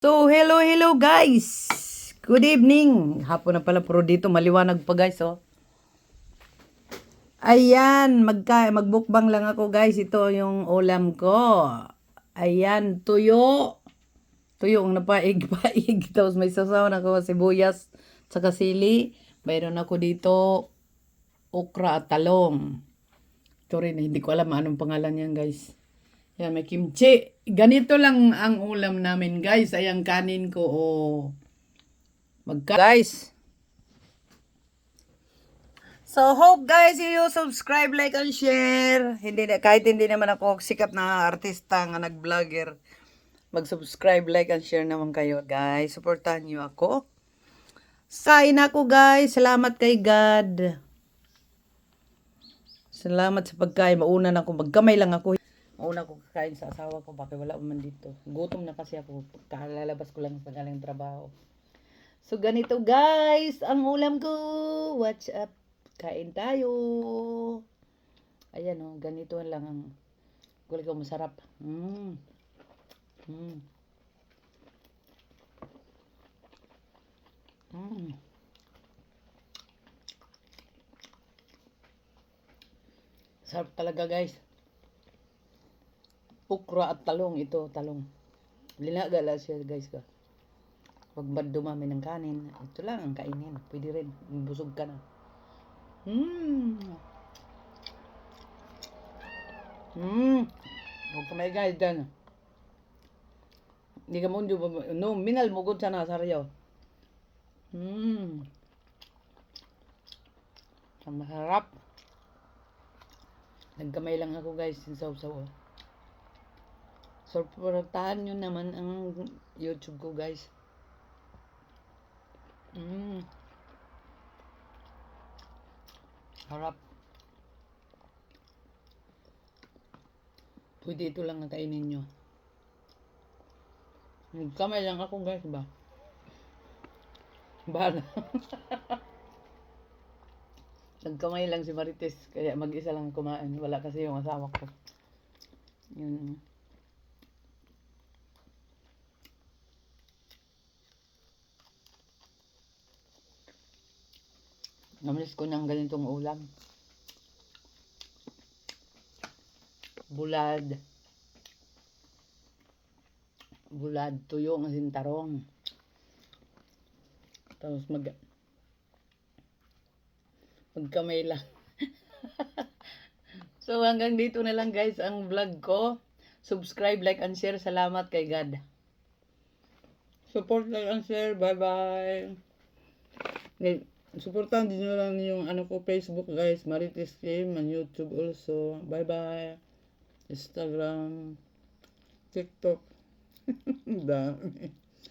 So, hello guys! Good evening! Hapon na pala, pero dito maliwanag pa guys, oh. Ayan, magbukbang lang ako guys. Ito yung ulam ko. Ayan, tuyo. Tuyo ang napaig-paig. Tapos may sasawan ako sibuyas tsaka sili. Mayroon ako dito okra at talong. Ito rin, hindi ko alam anong pangalan yan guys. Yan, may kimchi. Ganito lang ang ulam namin guys. Ayan kanin ko, oh. Guys. So hope guys you subscribe, like, and share. Kahit hindi naman ako sikat na artista nga nag-vlogger. Mag-subscribe, like, and share naman kayo guys. Supportahan niyo ako. Kain ako guys. Salamat kay God. Salamat sa pagkain. Mauna na ako. Magkamay lang ako. Mauna ko kakain sa asawa ko. Bakit wala man dito. Gutom na kasi ako. Kalalabas ko lang sa galing trabaho. So, ganito guys, ang ulam ko. What's up? Kain tayo. Ayan o, ganito lang ang gulay ko. Masarap. Mm. Sarap talaga guys. Okra at talong. Ito, talong. Linagala siya guys ka. Huwag ba dumami ng kanin. Ito lang ang kainin. Pwede rin. Busog ka na. Huwag ka may guys dyan. Hindi ka mo no, minal mo gud sana saryo. Ang masarap. Nagkamay lang ako guys. Sinsaw-saw. Supportahan nyo naman ang YouTube ko guys. Harap. Pwede ito lang ang kainin nyo. Nagkamay lang ako guys ba? Bahala. Nagkamay lang si Marites. Kaya mag-isa lang kumain. Wala kasi yung asawa ko. Yun. Namiss ko ng ganitong ulam. Bulad. Bulad, tuyo ng sintarong. Tapos magkamay lang. So hanggang dito na lang guys ang vlog ko. Subscribe, like, and share. Salamat kay God. Support, like, and share. Bye-bye. Supportan din nyo lang yung ko Facebook guys. Marites Kim and YouTube also. Bye-bye. Instagram. TikTok. Dami.